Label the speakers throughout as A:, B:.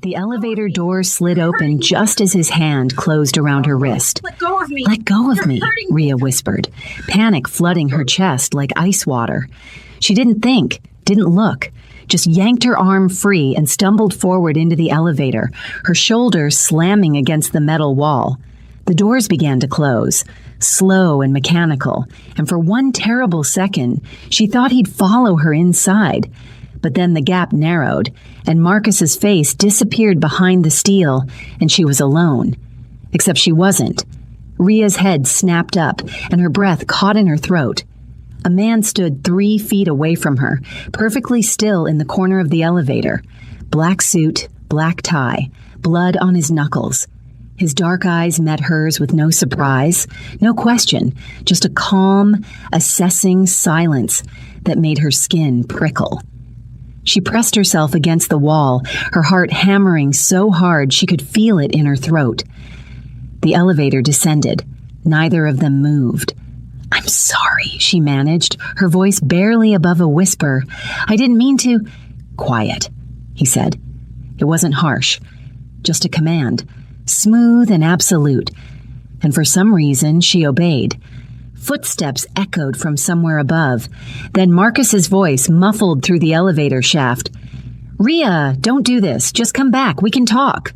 A: The elevator door slid open just as his hand closed around her wrist.
B: Let go of me.
A: Let go of me, Rhea whispered, panic flooding her chest like ice water. She didn't think, didn't look, just yanked her arm free and stumbled forward into the elevator, her shoulders slamming against the metal wall. The doors began to close, slow and mechanical, and for one terrible second, she thought he'd follow her inside. But then the gap narrowed, and Marcus's face disappeared behind the steel, and she was alone. Except she wasn't. Rhea's head snapped up, and her breath caught in her throat. A man stood 3 feet away from her, perfectly still in the corner of the elevator. Black suit, black tie, blood on his knuckles. His dark eyes met hers with no surprise, no question, just a calm, assessing silence that made her skin prickle. She pressed herself against the wall, her heart hammering so hard she could feel it in her throat. The elevator descended. Neither of them moved. "I'm sorry," she managed, her voice barely above a whisper. "I didn't mean to—" "Quiet," he said. It wasn't harsh, just a command, smooth and absolute. And for some reason, she obeyed. Footsteps echoed from somewhere above. Then Marcus's voice muffled through the elevator shaft. "Rhea, don't do this. Just come back. We can talk."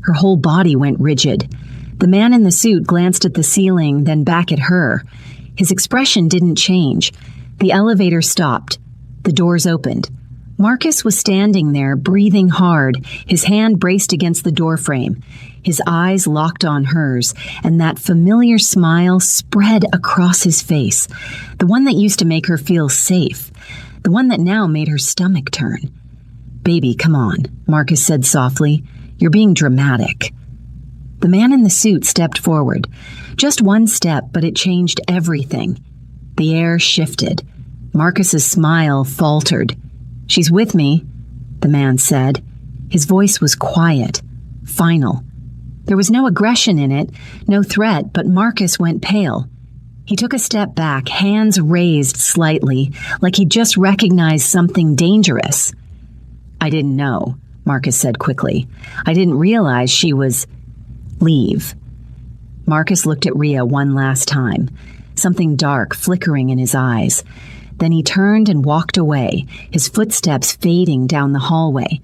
A: Her whole body went rigid. The man in the suit glanced at the ceiling, then back at her. His expression didn't change. The elevator stopped. The doors opened. Marcus was standing there, breathing hard, his hand braced against the doorframe. His eyes locked on hers, and that familiar smile spread across his face, the one that used to make her feel safe, the one that now made her stomach turn. "Baby, come on," Marcus said softly. "You're being dramatic." The man in the suit stepped forward. Just one step, but it changed everything. The air shifted. Marcus's smile faltered. "She's with me," the man said. His voice was quiet, final. There was no aggression in it, no threat, but Marcus went pale. He took a step back, hands raised slightly, like he'd just recognized something dangerous. "I didn't know," Marcus said quickly. "I didn't realize she was—" "Leave." Marcus looked at Rhea one last time, something dark flickering in his eyes. Then he turned and walked away, his footsteps fading down the hallway.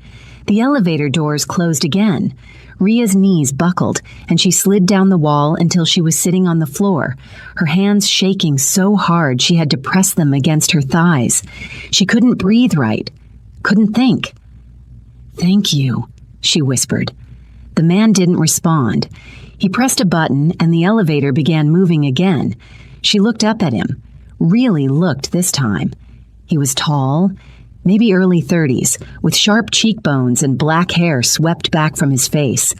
A: The elevator doors closed again. Rhea's knees buckled, and she slid down the wall until she was sitting on the floor, her hands shaking so hard she had to press them against her thighs. She couldn't breathe right, couldn't think. "Thank you," she whispered. The man didn't respond. He pressed a button, and the elevator began moving again. She looked up at him. Really looked this time. He was tall, maybe early 30s, with sharp cheekbones and black hair swept back from his face.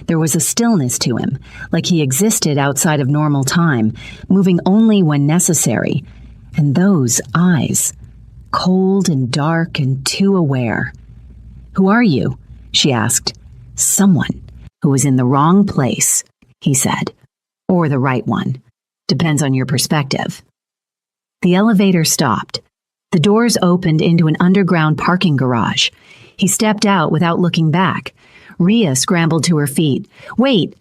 A: There was a stillness to him, like he existed outside of normal time, moving only when necessary. And those eyes, cold and dark and too aware. "Who are you?" she asked. "Someone who was in the wrong place," he said. "Or the right one. Depends on your perspective." The elevator stopped. The doors opened into an underground parking garage. He stepped out without looking back. Rhea scrambled to her feet. "Wait!"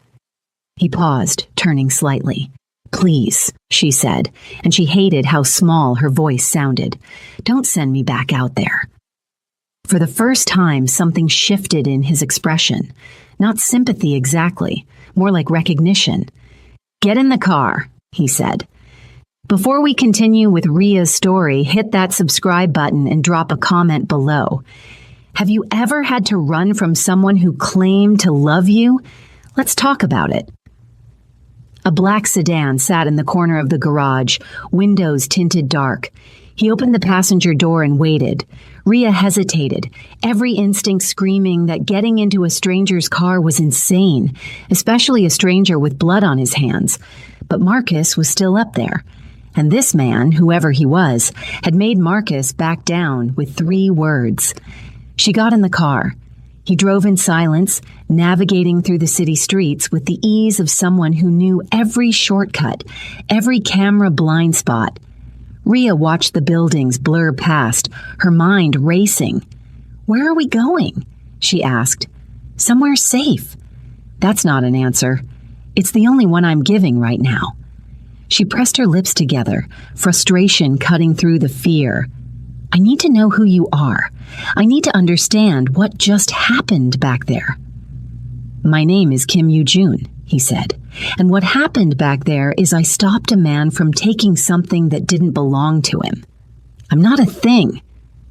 A: He paused, turning slightly. "Please," she said, and she hated how small her voice sounded. "Don't send me back out there." For the first time, something shifted in his expression. Not sympathy exactly, more like recognition. "Get in the car," he said. Before we continue with Rhea's story, hit that subscribe button and drop a comment below. Have you ever had to run from someone who claimed to love you? Let's talk about it. A black sedan sat in the corner of the garage, windows tinted dark. He opened the passenger door and waited. Rhea hesitated, every instinct screaming that getting into a stranger's car was insane, especially a stranger with blood on his hands. But Marcus was still up there. And this man, whoever he was, had made Marcus back down with 3 words. She got in the car. He drove in silence, navigating through the city streets with the ease of someone who knew every shortcut, every camera blind spot. Rhea watched the buildings blur past, her mind racing. "Where are we going?" she asked. Somewhere safe. That's not an answer. It's the only one I'm giving right now. She pressed her lips together, frustration cutting through the fear. I need to know who you are. I need to understand what just happened back there. My name is Kim Yoo-jun, he said, and what happened back there is I stopped a man from taking something that didn't belong to him. I'm not a thing.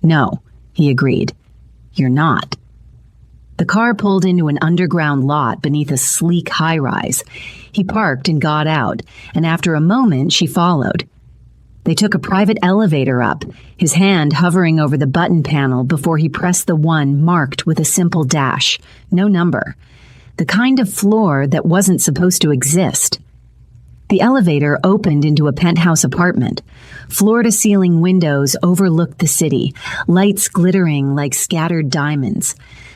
A: No, he agreed. You're not. The car pulled into an underground lot beneath a sleek high-rise. He parked and got out, and after a moment, she followed. They took a private elevator up, his hand hovering over the button panel before he pressed the one marked with a simple dash, no number, the kind of floor that wasn't supposed to exist. The elevator opened into a penthouse apartment. Floor-to-ceiling windows overlooked the city, lights glittering like scattered diamonds.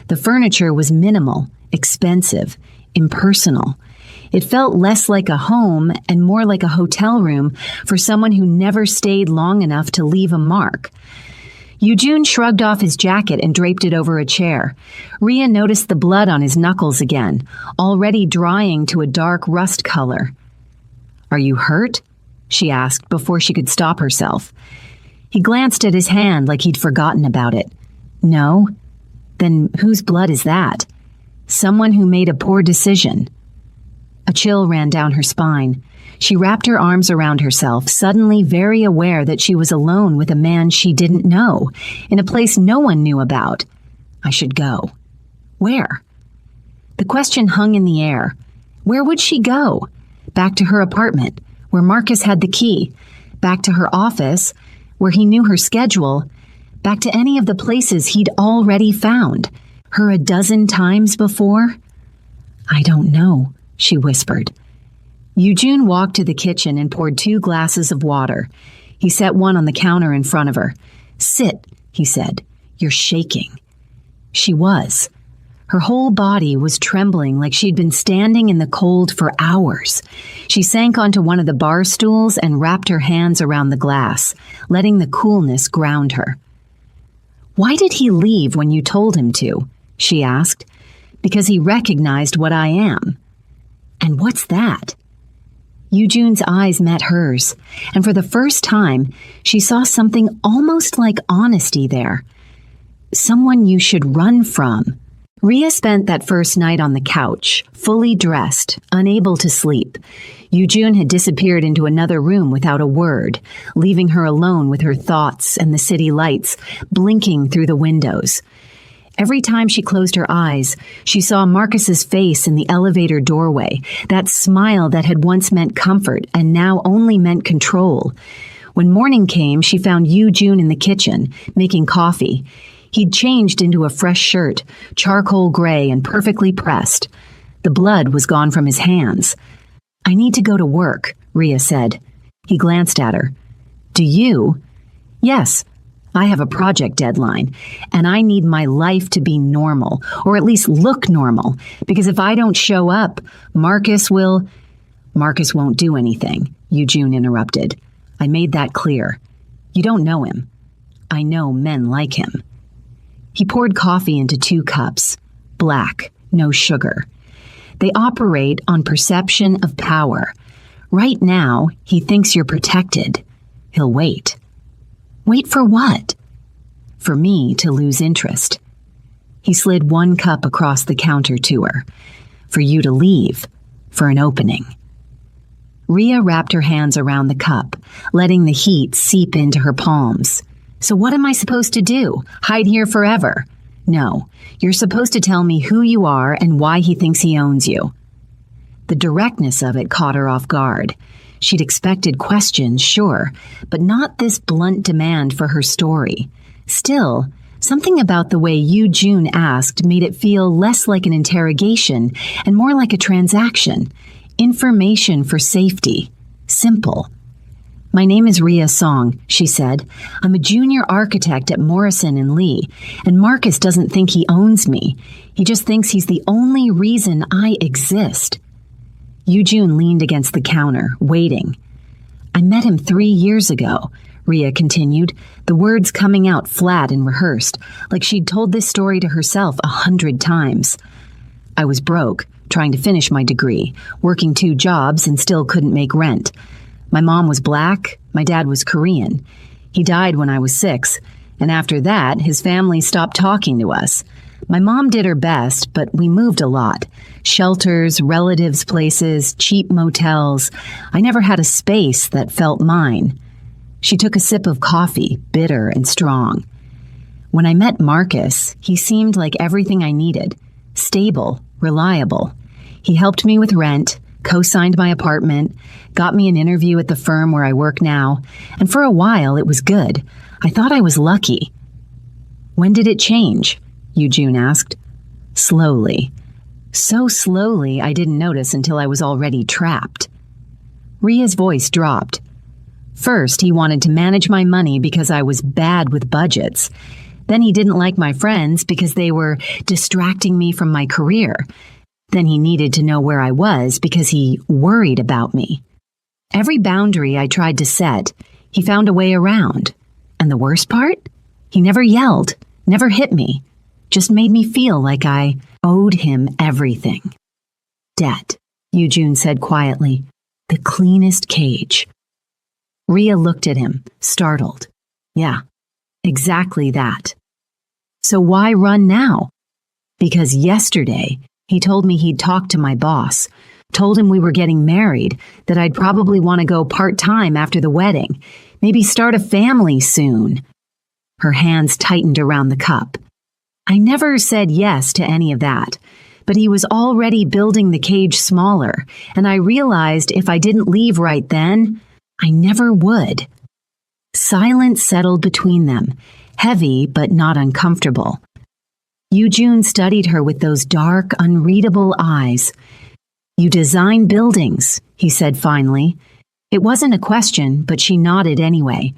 A: The furniture was minimal, expensive, impersonal. It felt less like a home and more like a hotel room for someone who never stayed long enough to leave a mark. Yoo-jun shrugged off his jacket and draped it over a chair. Rhea noticed the blood on his knuckles again, already drying to a dark rust color. Are you hurt? She asked before she could stop herself. He glanced at his hand like he'd forgotten about it. No. Then whose blood is that? Someone who made a poor decision. A chill ran down her spine. She wrapped her arms around herself, suddenly very aware that she was alone with a man she didn't know, in a place no one knew about. I should go. Where? The question hung in the air. Where would she go? Back to her apartment, where Marcus had the key. Back to her office, where he knew her schedule. Back to any of the places he'd already found. Her a dozen times before? I don't know, she whispered. Yoo-jun walked to the kitchen and poured 2 glasses of water. He set one on the counter in front of her. Sit, he said. You're shaking. She was. Her whole body was trembling like she'd been standing in the cold for hours. She sank onto one of the bar stools and wrapped her hands around the glass, letting the coolness ground her. Why did he leave when you told him to? She asked. Because he recognized what I am. And what's that? Yoo-jun's eyes met hers, and for the first time, she saw something almost like honesty there. Someone you should run from. Rhea spent that first night on the couch, fully dressed, unable to sleep. Yoo-jun had disappeared into another room without a word, leaving her alone with her thoughts and the city lights blinking through the windows. Every time she closed her eyes, she saw Marcus's face in the elevator doorway, that smile that had once meant comfort and now only meant control. When morning came, she found Yoo-jun in the kitchen, making coffee. He'd changed into a fresh shirt, charcoal gray and perfectly pressed. The blood was gone from his hands. I need to go to work, Rhea said. He glanced at her. Do you? Yes. I have a project deadline, and I need my life to be normal, or at least look normal, because if I don't show up, Marcus will... Marcus won't do anything, Yoo-jun interrupted. I made that clear. You don't know him. I know men like him. He poured coffee into 2 cups, black, no sugar. They operate on perception of power. Right now, he thinks you're protected. He'll wait. Wait for what? For me to lose interest. He slid 1 cup across the counter to her. For you to leave. For an opening. Rhea wrapped her hands around the cup, letting the heat seep into her palms. So what am I supposed to do? Hide here forever? No, you're supposed to tell me who you are and why he thinks he owns you. The directness of it caught her off guard. She'd expected questions, sure, but not this blunt demand for her story. Still, something about the way Yoo-jun asked made it feel less like an interrogation and more like a transaction. Information for safety. Simple. My name is Rhea Song, she said. I'm a junior architect at Morrison & Lee, and Marcus doesn't think he owns me. He just thinks he's the only reason I exist. Yoo-jun leaned against the counter, waiting. I met him 3 years ago, Rhea continued, the words coming out flat and rehearsed, like she'd told this story to herself 100 times. I was broke, trying to finish my degree, working 2 jobs and still couldn't make rent. My mom was black, my dad was Korean. He died when I was 6, and after that, his family stopped talking to us. My mom did her best, but we moved a lot. Shelters, relatives' places, cheap motels. I never had a space that felt mine. She took a sip of coffee, bitter and strong. When I met Marcus, he seemed like everything I needed. Stable, reliable. He helped me with rent, co-signed my apartment, got me an interview at the firm where I work now, and for a while it was good. I thought I was lucky. When did it change? Eugene asked. Slowly. So slowly I didn't notice until I was already trapped. Ria's voice dropped. First, he wanted to manage my money because I was bad with budgets. Then he didn't like my friends because they were distracting me from my career. Then he needed to know where I was because he worried about me. Every boundary I tried to set, he found a way around. And the worst part? He never yelled, never hit me, just made me feel like I owed him everything. Debt, Eugene said quietly. The cleanest cage. Ria looked at him, startled. Yeah, exactly that. So why run now? Because yesterday, he told me he'd talked to my boss, told him we were getting married, that I'd probably want to go part-time after the wedding, maybe start a family soon. Her hands tightened around the cup. I never said yes to any of that, but he was already building the cage smaller, and I realized if I didn't leave right then, I never would. Silence settled between them, heavy but not uncomfortable. Eugene studied her with those dark, unreadable eyes. You design buildings, he said finally. It wasn't a question, but she nodded anyway.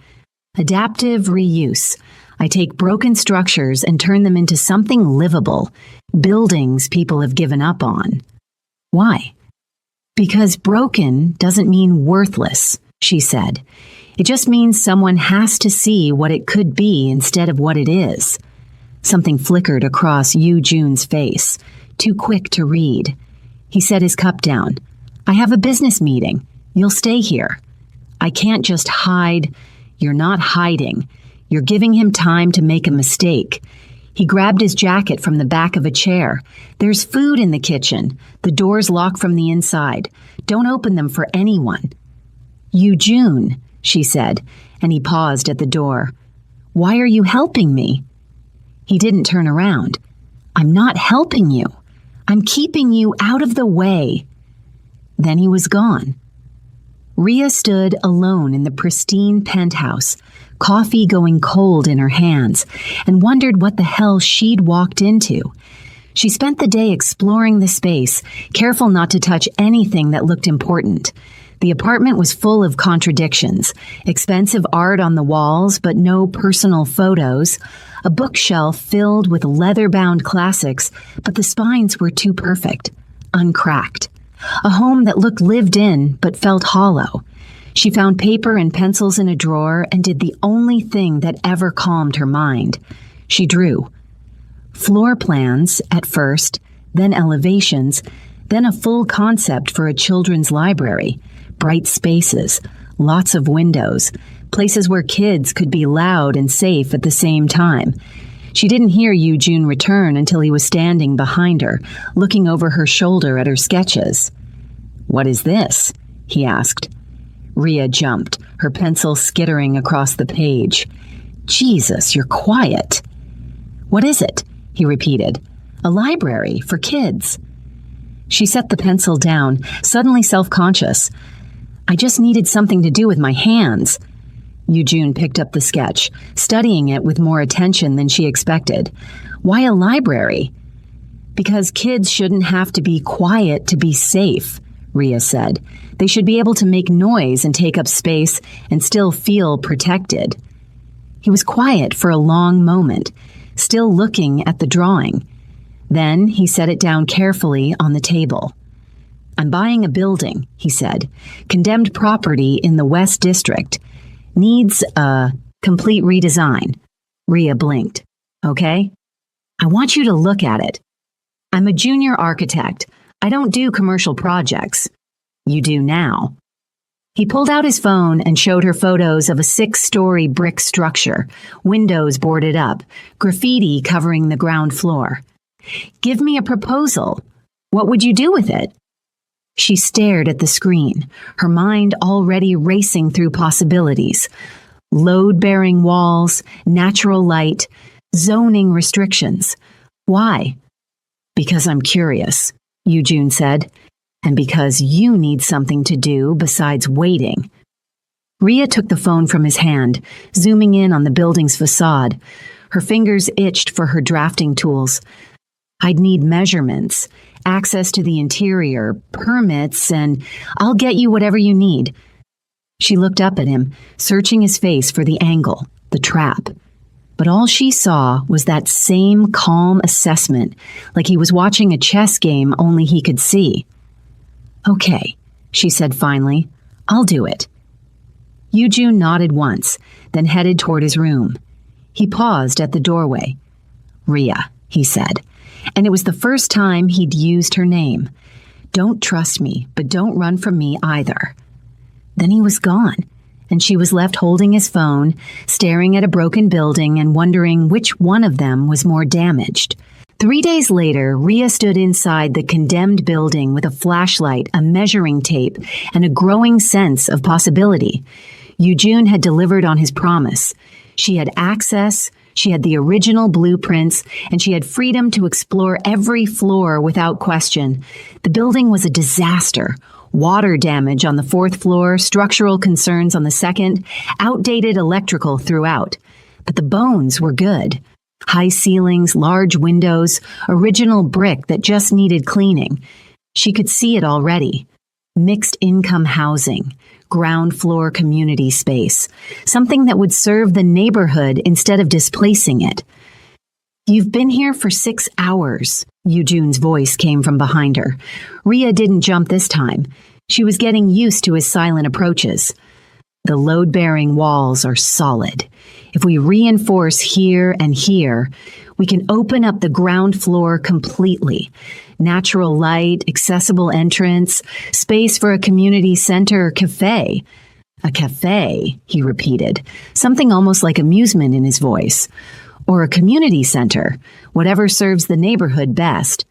A: Adaptive reuse. I take broken structures and turn them into something livable, buildings people have given up on. Why? Because broken doesn't mean worthless, she said. It just means someone has to see what it could be instead of what it is. Something flickered across Eugene's face, too quick to read. He set his cup down. I have a business meeting. You'll stay here. I can't just hide. You're not hiding. You're giving him time to make a mistake. He grabbed his jacket from the back of a chair. There's food in the kitchen. The door's locked from the inside. Don't open them for anyone. Eugene, she said, and he paused at the door. Why are you helping me? He didn't turn around. I'm not helping you. I'm keeping you out of the way. Then he was gone. Ria stood alone in the pristine penthouse, coffee going cold in her hands, and wondered what the hell she'd walked into. She spent the day exploring the space, careful not to touch anything that looked important. The apartment was full of contradictions, expensive art on the walls, but no personal photos, a bookshelf filled with leather-bound classics, but the spines were too perfect, uncracked. A home that looked lived in, but felt hollow. She found paper and pencils in a drawer and did the only thing that ever calmed her mind. She drew. Floor plans, at first, then elevations, then a full concept for a children's library. Bright spaces, lots of windows, places where kids could be loud and safe at the same time. She didn't hear Eugene return until he was standing behind her, looking over her shoulder at her sketches. What is this? He asked. Ria jumped, her pencil skittering across the page. Jesus, you're quiet. What is it? He repeated. A library for kids. She set the pencil down, suddenly self-conscious. I just needed something to do with my hands. Eugene picked up the sketch, studying it with more attention than she expected. Why a library? Because kids shouldn't have to be quiet to be safe, Ria said. They should be able to make noise and take up space and still feel protected. He was quiet for a long moment, still looking at the drawing. Then he set it down carefully on the table. I'm buying a building, he said. Condemned property in the West District. Needs a complete redesign. Ria blinked. Okay? I want you to look at it. I'm a junior architect. I don't do commercial projects. You do now. He pulled out his phone and showed her photos of a 6-story brick structure, windows boarded up, graffiti covering the ground floor. Give me a proposal. What would you do with it? She stared at the screen, her mind already racing through possibilities. Load-bearing walls, natural light, zoning restrictions. Why? Because I'm curious, Yujun said, and because you need something to do besides waiting. Ria took the phone from his hand, zooming in on the building's facade. Her fingers itched for her drafting tools. I'd need measurements, access to the interior, permits, and I'll get you whatever you need. She looked up at him, searching his face for the angle, the trap. But all she saw was that same calm assessment, like he was watching a chess game only he could see. Okay, she said finally, I'll do it. Yujun nodded once, then headed toward his room. He paused at the doorway. Ria, he said, and it was the first time he'd used her name. Don't trust me, but don't run from me either. Then he was gone, and she was left holding his phone, staring at a broken building and wondering which one of them was more damaged. 3 days later, Ria stood inside the condemned building with a flashlight, a measuring tape, and a growing sense of possibility. Yujun had delivered on his promise. She had access, she had the original blueprints, and she had freedom to explore every floor without question. The building was a disaster. Water damage on the 4th floor, structural concerns on the 2nd, outdated electrical throughout. But the bones were good. High ceilings, large windows, original brick that just needed cleaning. She could see it already. Mixed income housing, ground floor community space, something that would serve the neighborhood instead of displacing it. You've been here for 6 hours, Yujun's voice came from behind her. Ria didn't jump this time. She was getting used to his silent approaches. The load-bearing walls are solid. If we reinforce here and here, we can open up the ground floor completely. Natural light, accessible entrance, space for a community center or cafe. A cafe, he repeated, something almost like amusement in his voice. Or a community center, whatever serves the neighborhood best.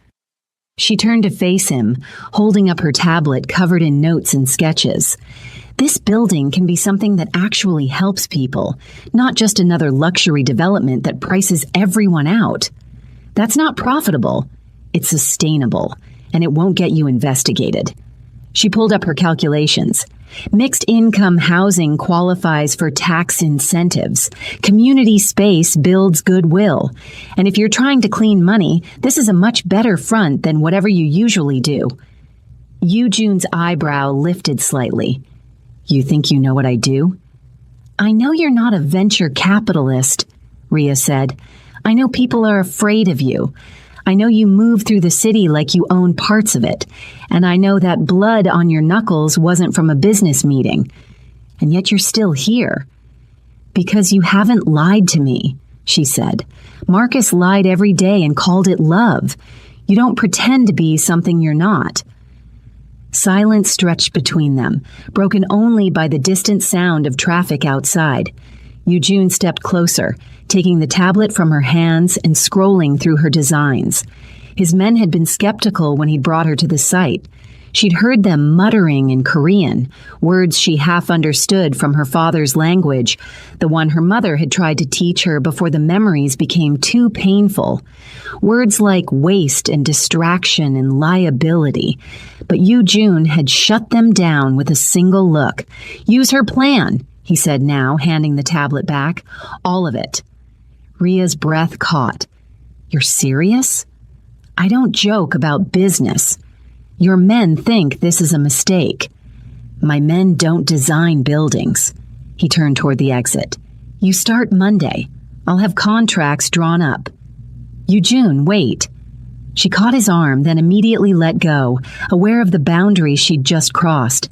A: She turned to face him, holding up her tablet covered in notes and sketches. This building can be something that actually helps people, not just another luxury development that prices everyone out. That's not profitable. It's sustainable, and it won't get you investigated. She pulled up her calculations. Mixed income housing qualifies for tax incentives. Community space builds goodwill. And if you're trying to clean money, this is a much better front than whatever you usually do. Yujun's eyebrow lifted slightly. You think you know what I do? I know you're not a venture capitalist, Ria said. I know people are afraid of you. I know you move through the city like you own parts of it, and I know that blood on your knuckles wasn't from a business meeting. And yet you're still here. Because you haven't lied to me, she said. Marcus lied every day and called it love. You don't pretend to be something you're not. Silence stretched between them, broken only by the distant sound of traffic outside. Yujun stepped closer, taking the tablet from her hands and scrolling through her designs. His men had been skeptical when he'd brought her to the site. She'd heard them muttering in Korean, words she half understood from her father's language, the one her mother had tried to teach her before the memories became too painful. Words like waste and distraction and liability. But Yujun had shut them down with a single look. Use her plan, he said now, handing the tablet back. All of it. Ria's breath caught. You're serious? I don't joke about business. Your men think this is a mistake. My men don't design buildings. He turned toward the exit. You start Monday. I'll have contracts drawn up. Yujun, wait. She caught his arm, then immediately let go, aware of the boundary she'd just crossed.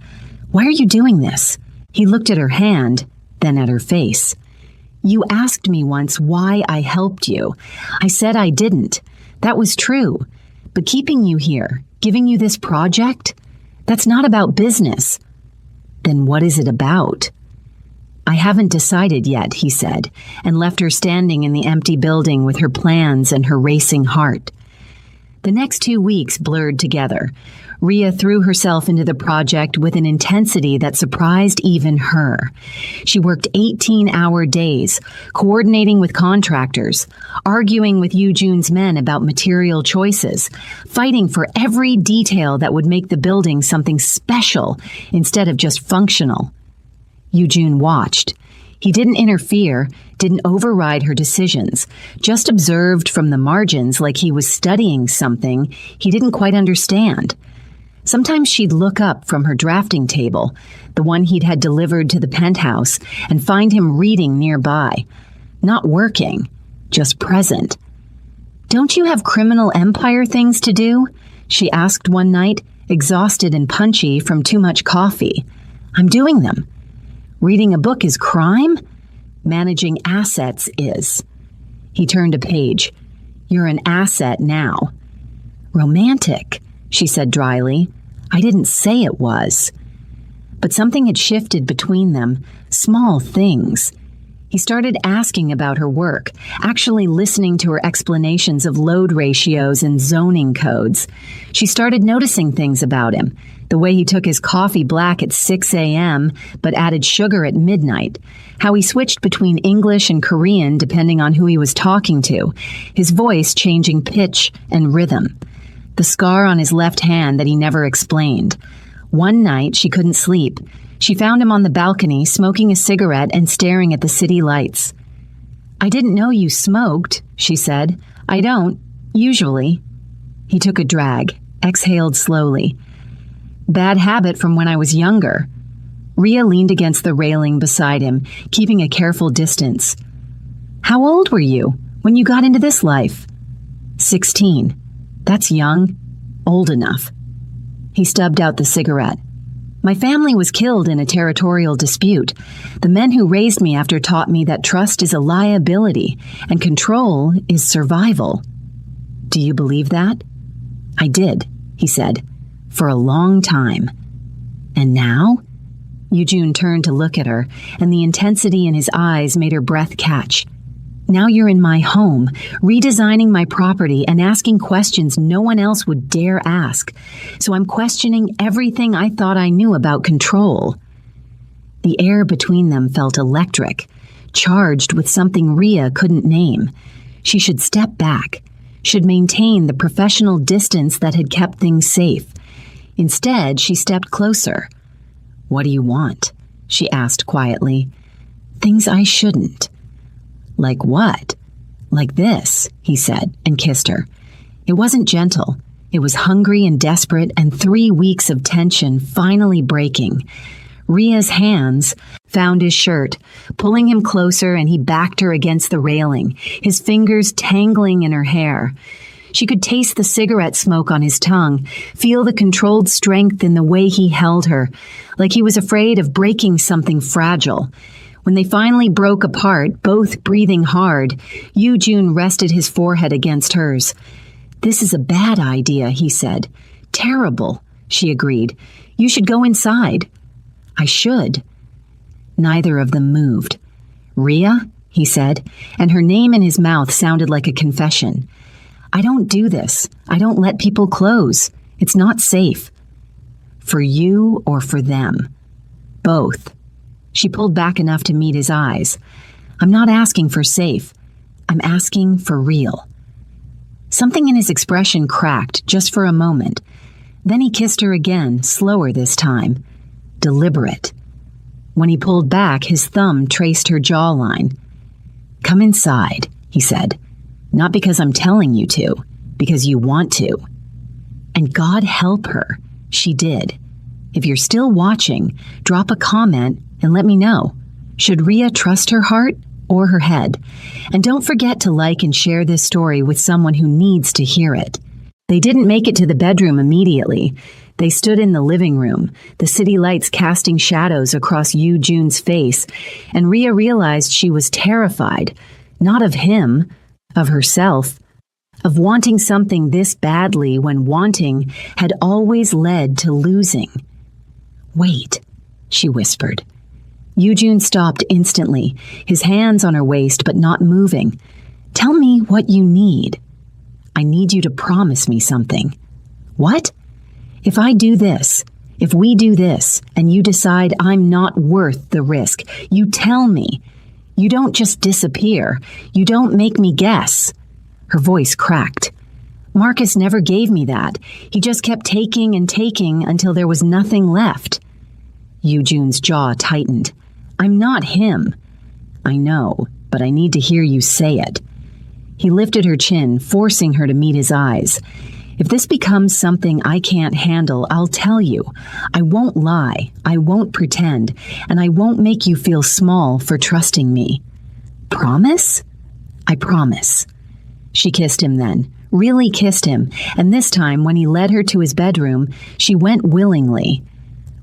A: Why are you doing this? He looked at her hand, then at her face. You asked me once why I helped you. I said I didn't. That was true. But keeping you here, giving you this project, that's not about business. Then what is it about? I haven't decided yet, he said, and left her standing in the empty building with her plans and her racing heart. The next 2 weeks blurred together. Rhea threw herself into the project with an intensity that surprised even her. She worked 18-hour days, coordinating with contractors, arguing with Yujune's men about material choices, fighting for every detail that would make the building something special instead of just functional. Yujune watched. He didn't interfere, didn't override her decisions, just observed from the margins like he was studying something he didn't quite understand. Sometimes she'd look up from her drafting table, the one he'd had delivered to the penthouse, and find him reading nearby. Not working, just present. "Don't you have criminal empire things to do?" she asked one night, exhausted and punchy from too much coffee. "I'm doing them." "Reading a book is crime? Managing assets is." He turned a page. "You're an asset now." "Romantic," she said dryly. "I didn't say it was." But something had shifted between them, small things. He started asking about her work, actually listening to her explanations of load ratios and zoning codes. She started noticing things about him, the way he took his coffee black at 6 a.m. but added sugar at midnight, how he switched between English and Korean depending on who he was talking to, his voice changing pitch and rhythm, the scar on his left hand that he never explained. One night she couldn't sleep. She found him on the balcony, smoking a cigarette and staring at the city lights. "I didn't know you smoked," she said. "I don't, usually." He took a drag, exhaled slowly. "Bad habit from when I was younger." Rhea leaned against the railing beside him, keeping a careful distance. "How old were you when you got into this life?" 16. "That's young. Old enough." He stubbed out the cigarette. "My family was killed in a territorial dispute. The men who raised me after taught me that trust is a liability and control is survival." "Do you believe that?" "I did," he said, "for a long time." "And now?" Yujune turned to look at her, and the intensity in his eyes made her breath catch. "Now you're in my home, redesigning my property and asking questions no one else would dare ask. So I'm questioning everything I thought I knew about control." The air between them felt electric, charged with something Rhea couldn't name. She should step back, should maintain the professional distance that had kept things safe. Instead, she stepped closer. "What do you want?" she asked quietly. "Things I shouldn't." "Like what?" "Like this," he said, and kissed her. It wasn't gentle. It was hungry and desperate, and 3 weeks of tension finally breaking. Rhea's hands found his shirt, pulling him closer, and he backed her against the railing, his fingers tangling in her hair. She could taste the cigarette smoke on his tongue, feel the controlled strength in the way he held her, like he was afraid of breaking something fragile. When they finally broke apart, both breathing hard, Yujune rested his forehead against hers. "This is a bad idea," he said. "Terrible," she agreed. "You should go inside." "I should." Neither of them moved. "Rhea?" he said, and her name in his mouth sounded like a confession. "I don't do this. I don't let people close. It's not safe." "For you or for them?" "Both." She pulled back enough to meet his eyes. "I'm not asking for safe. I'm asking for real." Something in his expression cracked just for a moment. Then he kissed her again, slower this time. Deliberate. When he pulled back, his thumb traced her jawline. "Come inside," he said. "Not because I'm telling you to, because you want to." And God help her, she did. If you're still watching, drop a comment and let me know. Should Rhea trust her heart or her head? And don't forget to like and share this story with someone who needs to hear it. They didn't make it to the bedroom immediately. They stood in the living room, the city lights casting shadows across Yujune's face, and Rhea realized she was terrified, not of him, of herself, of wanting something this badly when wanting had always led to losing. "Wait," she whispered. Yujun stopped instantly, his hands on her waist but not moving. "Tell me what you need." "I need you to promise me something." "What?" "If I do this, if we do this, and you decide I'm not worth the risk, you tell me. You don't just disappear. You don't make me guess." Her voice cracked. "Marcus never gave me that. He just kept taking and taking until there was nothing left." Yujun's jaw tightened. "I'm not him." "I know, but I need to hear you say it." He lifted her chin, forcing her to meet his eyes. "If this becomes something I can't handle, I'll tell you. I won't lie, I won't pretend, and I won't make you feel small for trusting me." "Promise?" "I promise." She kissed him then, really kissed him, and this time when he led her to his bedroom, she went willingly.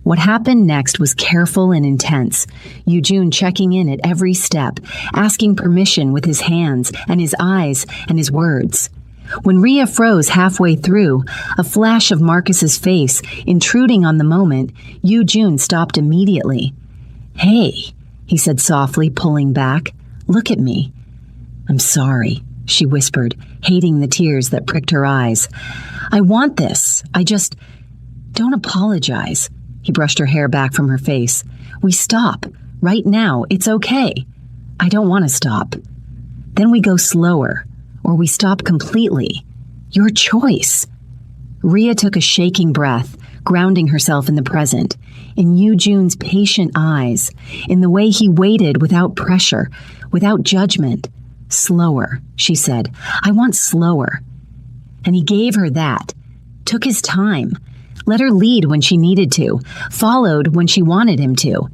A: What happened next was careful and intense, Yujun checking in at every step, asking permission with his hands and his eyes and his words. When Rhea froze halfway through, a flash of Marcus's face intruding on the moment, Yujun stopped immediately. "Hey," he said softly, pulling back. "Look at me." "I'm sorry," she whispered, hating the tears that pricked her eyes. "I want this. Don't apologize." He brushed her hair back from her face. "We stop. Right now. It's okay." "I don't want to stop." "Then we go slower. Or we stop completely. Your choice." Rhea took a shaking breath, grounding herself in the present, in Yujun's patient eyes, in the way he waited without pressure, without judgment. "Slower," she said. "I want slower." And he gave her that, took his time, let her lead when she needed to, followed when she wanted him to.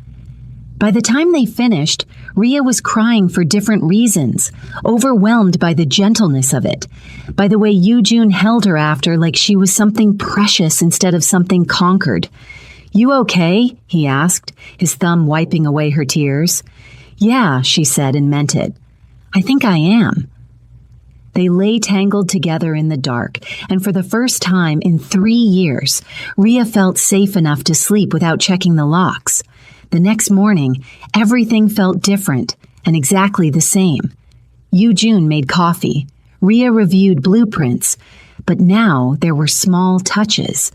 A: By the time they finished, Rhea was crying for different reasons, overwhelmed by the gentleness of it, by the way Yujun held her after like she was something precious instead of something conquered. "You okay?" he asked, his thumb wiping away her tears. "Yeah," she said and meant it. "I think I am." They lay tangled together in the dark, and for the first time in 3 years, Rhea felt safe enough to sleep without checking the locks. The next morning, everything felt different and exactly the same. Yujun made coffee. Rhea reviewed blueprints. But now there were small touches.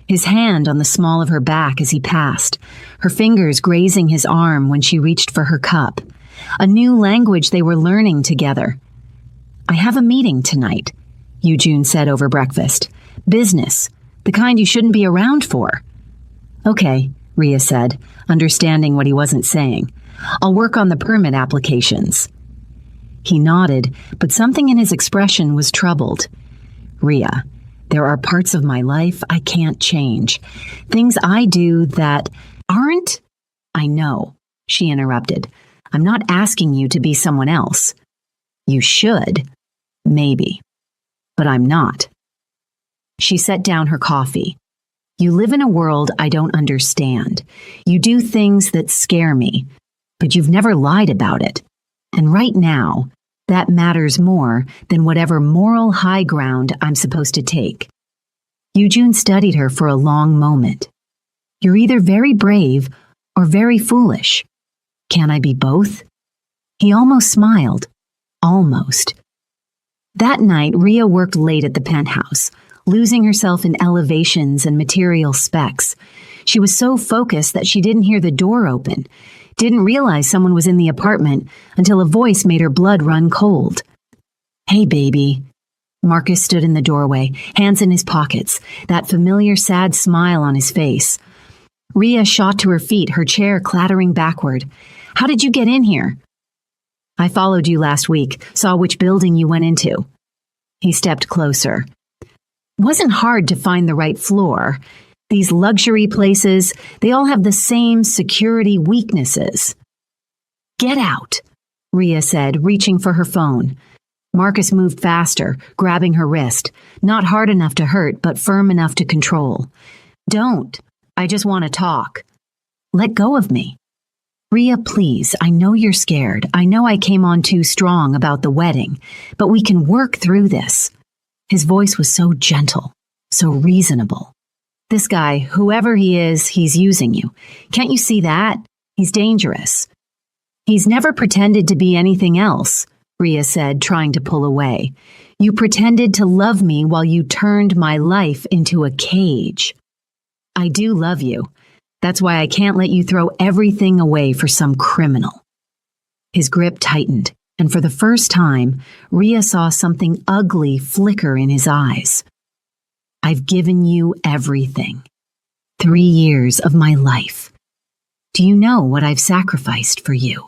A: His hand on the small of her back as he passed, her fingers grazing his arm when she reached for her cup. A new language they were learning together. "I have a meeting tonight," Yujun said over breakfast. "Business, the kind you shouldn't be around for." "Okay," Rhea said, understanding what he wasn't saying. "I'll work on the permit applications." He nodded, but something in his expression was troubled. "Rhea, there are parts of my life I can't change. Things I do that aren't—" "I know," she interrupted. "I'm not asking you to be someone else. You should. Maybe. But I'm not." She set down her coffee. "You live in a world I don't understand. You do things that scare me, but you've never lied about it. And right now, that matters more than whatever moral high ground I'm supposed to take." Yujun studied her for a long moment. "You're either very brave or very foolish. Can I be both?" He almost smiled. Almost. That night, Rhea worked late at the penthouse, losing herself in elevations and material specs. She was so focused that she didn't hear the door open, didn't realize someone was in the apartment until a voice made her blood run cold. "Hey, baby." Marcus stood in the doorway, hands in his pockets, that familiar sad smile on his face. Rhea shot to her feet, her chair clattering backward. "How did you get in here?" "I followed you last week, saw which building you went into." He stepped closer. "Wasn't hard to find the right floor. These luxury places, they all have the same security weaknesses." "Get out," Rhea said, reaching for her phone. Marcus moved faster, grabbing her wrist, not hard enough to hurt, but firm enough to control. "Don't. I just want to talk." "Let go of me." "Rhea, please, I know you're scared. I know I came on too strong about the wedding, but we can work through this." His voice was so gentle, so reasonable. This guy, whoever he is, he's using you. Can't you see that? He's dangerous. He's never pretended to be anything else, Rhea said, trying to pull away. You pretended to love me while you turned my life into a cage. I do love you. That's why I can't let you throw everything away for some criminal. His grip tightened, and for the first time, Rhea saw something ugly flicker in his eyes. I've given you everything. 3 years of my life. Do you know what I've sacrificed for you?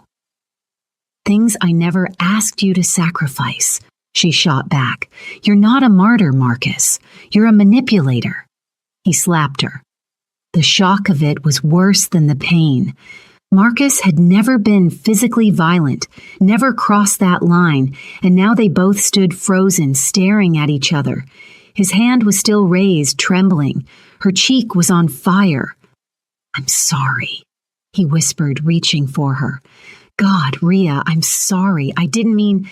A: Things I never asked you to sacrifice, she shot back. You're not a martyr, Marcus. You're a manipulator. He slapped her. The shock of it was worse than the pain. Marcus had never been physically violent, never crossed that line, and now they both stood frozen, staring at each other. His hand was still raised, trembling. Her cheek was on fire. I'm sorry, he whispered, reaching for her. God, Rhea, I'm sorry. I didn't mean...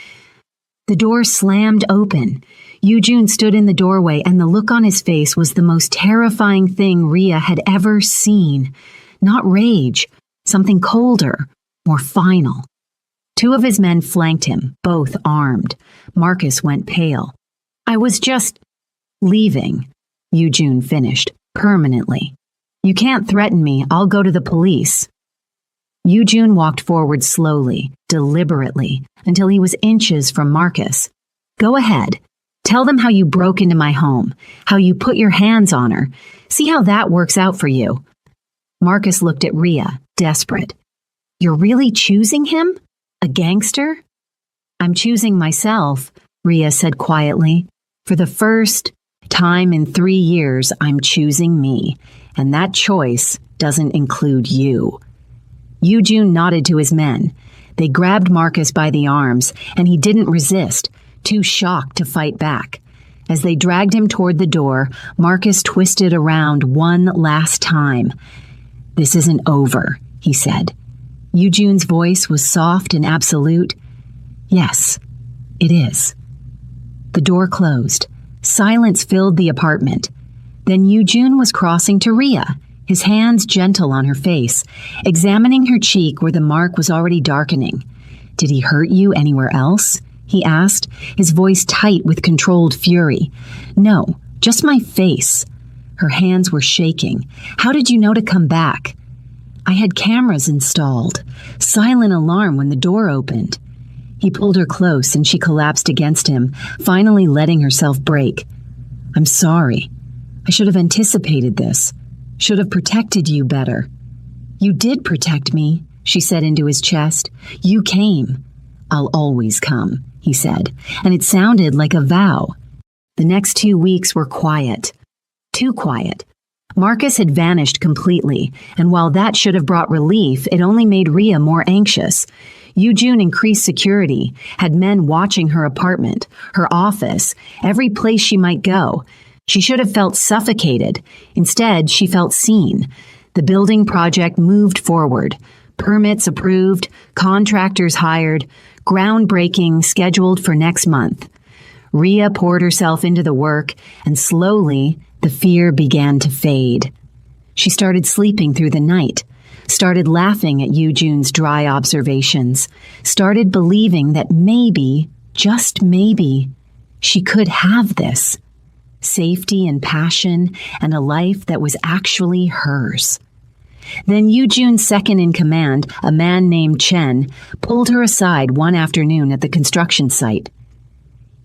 A: The door slammed open. Eugene stood in the doorway, and the look on his face was the most terrifying thing Rhea had ever seen. Not rage, something colder, more final. 2 of his men flanked him, both armed. Marcus went pale. I was just... leaving, Eugene finished, permanently. You can't threaten me. I'll go to the police. Eugene walked forward slowly, deliberately, until he was inches from Marcus. Go ahead. Tell them how you broke into my home, how you put your hands on her. See how that works out for you. Marcus looked at Rhea, desperate. You're really choosing him? A gangster? I'm choosing myself, Rhea said quietly. For the first time in 3 years, I'm choosing me, and that choice doesn't include you. Eugene nodded to his men. They grabbed Marcus by the arms, and he didn't resist, too shocked to fight back. As they dragged him toward the door, Marcus twisted around one last time. This isn't over, he said. Eugene's voice was soft and absolute. Yes, it is. The door closed. Silence filled the apartment. Then Eugene was crossing to Rhea, his hands gentle on her face, examining her cheek where the mark was already darkening. Did he hurt you anywhere else? He asked, his voice tight with controlled fury. No, just my face. Her hands were shaking. How did you know to come back? I had cameras installed. Silent alarm when the door opened. He pulled her close and she collapsed against him, finally letting herself break. I'm sorry. I should have anticipated this. Should have protected you better. You did protect me, she said into his chest. You came. I'll always come, he said, and it sounded like a vow. The next 2 weeks were quiet. Too quiet. Marcus had vanished completely, and while that should have brought relief, it only made Rhea more anxious. Eugene increased security, had men watching her apartment, her office, every place she might go. She should have felt suffocated. Instead, she felt seen. The building project moved forward. Permits approved, contractors hired, groundbreaking scheduled for next month. Rhea poured herself into the work, and slowly, the fear began to fade. She started sleeping through the night, started laughing at Eugene's dry observations, started believing that maybe, just maybe, she could have this. Safety and passion, and a life that was actually hers. Then Eugene's second in command, a man named Chen, pulled her aside one afternoon at the construction site.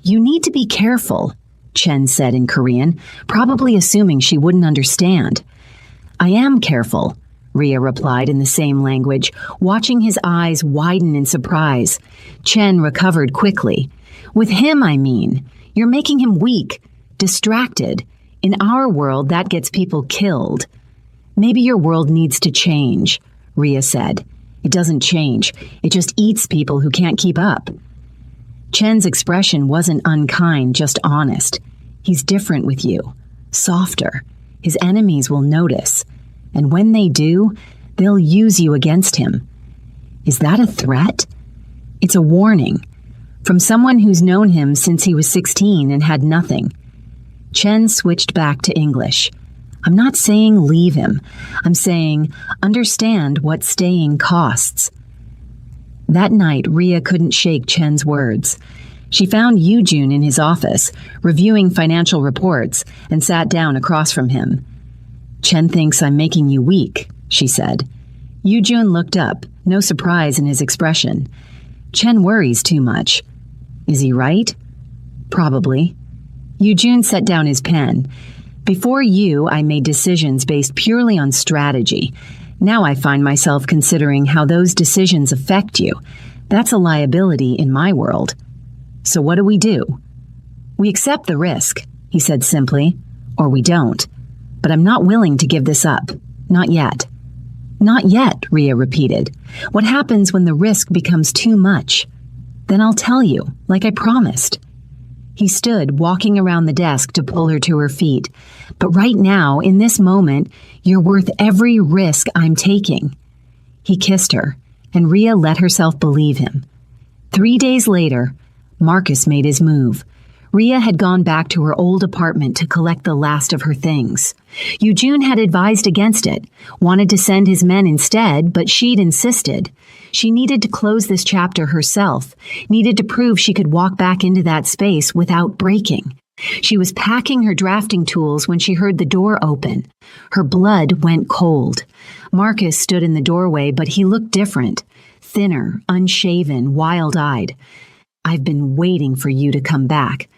A: You need to be careful, Chen said in Korean, probably assuming she wouldn't understand. I am careful, Rhea replied in the same language, watching his eyes widen in surprise. Chen recovered quickly. With him, I mean. You're making him weak. Distracted. In our world, that gets people killed. Maybe your world needs to change, Rhea said. It doesn't change. It just eats people who can't keep up. Chen's expression wasn't unkind, just honest. He's different with you. Softer. His enemies will notice. And when they do, they'll use you against him. Is that a threat? It's a warning. From someone who's known him since he was 16 and had nothing. Chen switched back to English. I'm not saying leave him. I'm saying understand what staying costs. That night, Ria couldn't shake Chen's words. She found Yujun in his office, reviewing financial reports, and sat down across from him. Chen thinks I'm making you weak, she said. Yujun looked up, no surprise in his expression. Chen worries too much. Is he right? Probably. Yujun set down his pen. Before you, I made decisions based purely on strategy. Now I find myself considering how those decisions affect you. That's a liability in my world. So what do? We accept the risk, he said simply, or we don't. But I'm not willing to give this up. Not yet. Not yet, Ria repeated. What happens when the risk becomes too much? Then I'll tell you, like I promised. He stood, walking around the desk to pull her to her feet. But right now, in this moment, you're worth every risk I'm taking. He kissed her, and Ria let herself believe him. 3 days later, Marcus made his move. Ria had gone back to her old apartment to collect the last of her things. Yujun had advised against it, wanted to send his men instead, but she'd insisted. She needed to close this chapter herself, needed to prove she could walk back into that space without breaking. She was packing her drafting tools when she heard the door open. Her blood went cold. Marcus stood in the doorway, but he looked different. Thinner, unshaven, wild-eyed. I've been waiting for you to come back.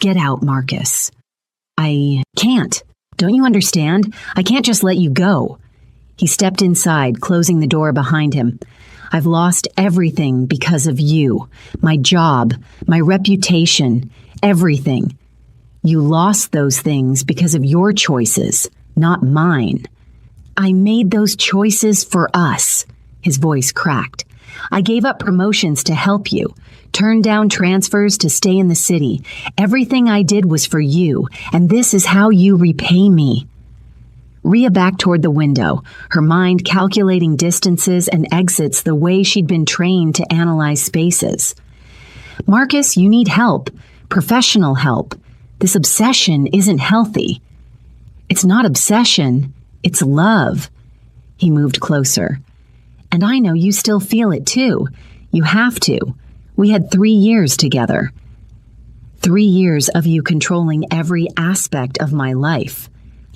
A: Get out, Marcus. I can't. Don't you understand? I can't just let you go. He stepped inside, closing the door behind him. I've lost everything because of you. My job, my reputation, everything. You lost those things because of your choices, not mine. I made those choices for us. His voice cracked. I gave up promotions to help you, turned down transfers to stay in the city. Everything I did was for you, and this is how you repay me. Ria backed toward the window, her mind calculating distances and exits the way she'd been trained to analyze spaces. Marcus, you need help, professional help. This obsession isn't healthy. It's not obsession, it's love. He moved closer. And I know you still feel it too. You have to. We had 3 years together. 3 years of you controlling every aspect of my life.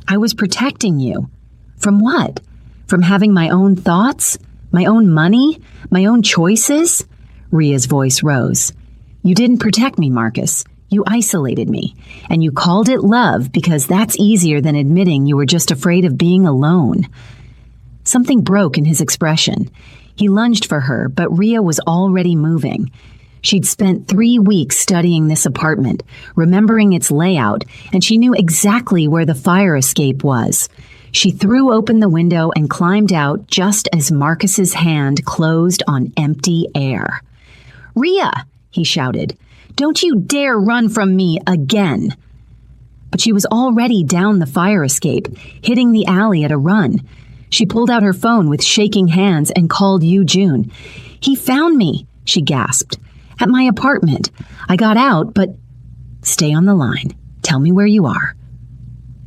A: I was protecting you. From what? From having my own thoughts? My own money? My own choices? Ria's voice rose. You didn't protect me, Marcus. You isolated me. And you called it love because that's easier than admitting you were just afraid of being alone. Something broke in his expression. He lunged for her, but Ria was already moving. She'd spent 3 weeks studying this apartment, remembering its layout, and she knew exactly where the fire escape was. She threw open the window and climbed out just as Marcus's hand closed on empty air. "Ria!" he shouted. "Don't you dare run from me again!" But she was already down the fire escape, hitting the alley at a run. She pulled out her phone with shaking hands and called Yujun. "He found me," she gasped. "At my apartment. I got out, but—" "Stay on the line. Tell me where you are."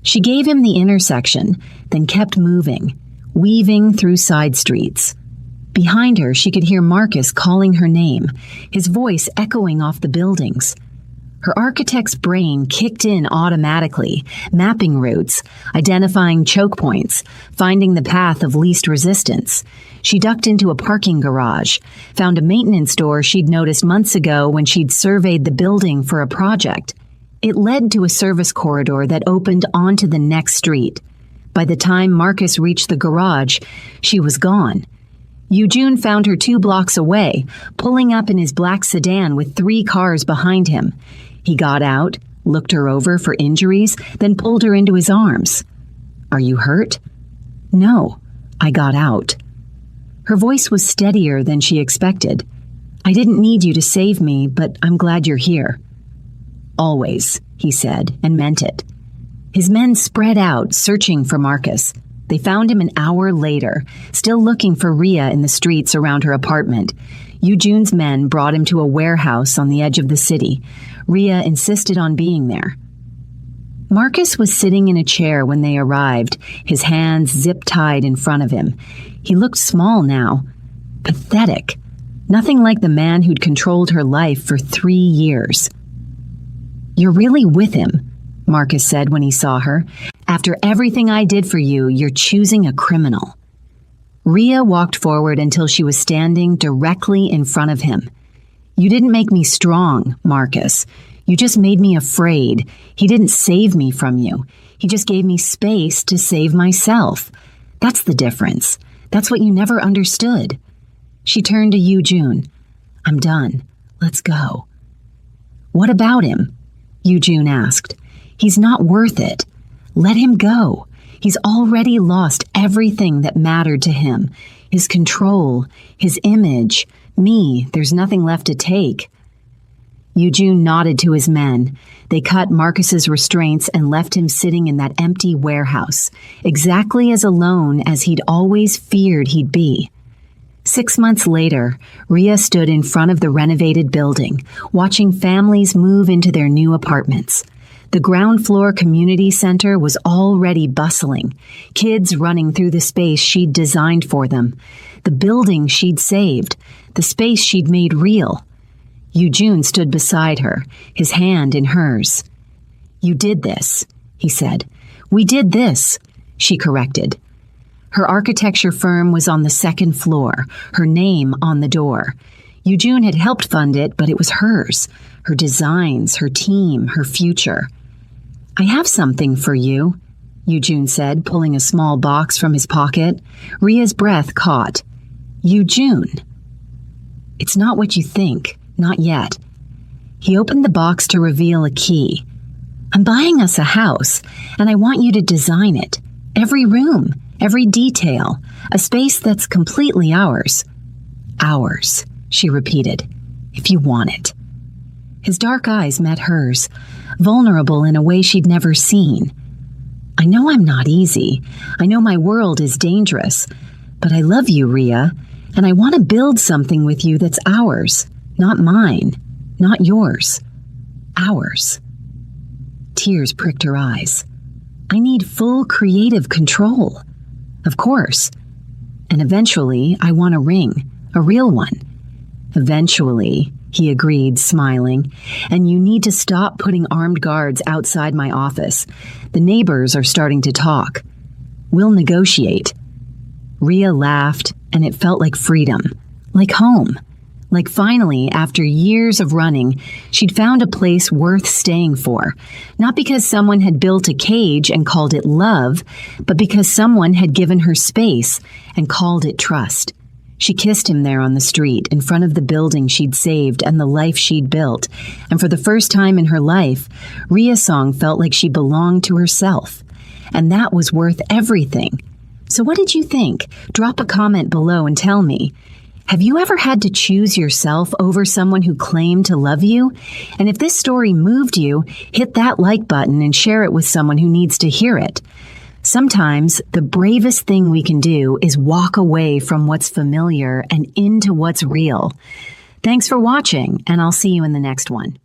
A: She gave him the intersection, then kept moving, weaving through side streets. Behind her, she could hear Marcus calling her name, his voice echoing off the buildings. Her architect's brain kicked in automatically, mapping routes, identifying choke points, finding the path of least resistance. She ducked into a parking garage, found a maintenance door she'd noticed months ago when she'd surveyed the building for a project. It led to a service corridor that opened onto the next street. By the time Marcus reached the garage, she was gone. Yujun found her 2 blocks away, pulling up in his black sedan with 3 cars behind him. He got out, looked her over for injuries, then pulled her into his arms. "Are you hurt?" "No, I got out." Her voice was steadier than she expected. "I didn't need you to save me, but I'm glad you're here." "Always," he said, and meant it. His men spread out, searching for Marcus. They found him an hour later, still looking for Ria in the streets around her apartment. June's men brought him to a warehouse on the edge of the city. Rhea insisted on being there. Marcus was sitting in a chair when they arrived, his hands zip-tied in front of him. He looked small now, pathetic, nothing like the man who'd controlled her life for 3 years. "You're really with him," Marcus said when he saw her. "After everything I did for you, you're choosing a criminal." Rhea walked forward until she was standing directly in front of him. "You didn't make me strong, Marcus. You just made me afraid. He didn't save me from you. He just gave me space to save myself. That's the difference. That's what you never understood." She turned to June. "I'm done. Let's go." "What about him?" June asked. "He's not worth it. Let him go. He's already lost everything that mattered to him. His control, his image. Me, there's nothing left to take." June nodded to his men. They cut Marcus's restraints and left him sitting in that empty warehouse, exactly as alone as he'd always feared he'd be. 6 months later, Rhea stood in front of the renovated building, watching families move into their new apartments. The ground floor community center was already bustling, kids running through the space she'd designed for them, the building she'd saved, the space she'd made real. June stood beside her, his hand in hers. "You did this," he said. "We did this," she corrected. Her architecture firm was on the 2nd floor, her name on the door. June had helped fund it, but it was hers, her designs, her team, her future. "I have something for you," June said, pulling a small box from his pocket. Rhea's breath caught. "June." "It's not what you think, not yet." He opened the box to reveal a key. "I'm buying us a house, and I want you to design it. Every room, every detail, a space that's completely ours." "Ours," she repeated, "if you want it." His dark eyes met hers, vulnerable in a way she'd never seen. "I know I'm not easy. I know my world is dangerous. But I love you, Rhea, and I want to build something with you that's ours, not mine, not yours. Ours." Tears pricked her eyes. "I need full creative control." "Of course. And eventually, I want a ring, a real one." "Eventually," he agreed, smiling. "And you need to stop putting armed guards outside my office. The neighbors are starting to talk. We'll negotiate." Rhea laughed, and it felt like freedom, like home. Like finally, after years of running, she'd found a place worth staying for. Not because someone had built a cage and called it love, but because someone had given her space and called it trust. She kissed him there on the street, in front of the building she'd saved and the life she'd built. And for the first time in her life, Rhea's song felt like she belonged to herself. And that was worth everything. So what did you think? Drop a comment below and tell me. Have you ever had to choose yourself over someone who claimed to love you? And if this story moved you, hit that like button and share it with someone who needs to hear it. Sometimes the bravest thing we can do is walk away from what's familiar and into what's real. Thanks for watching, and I'll see you in the next one.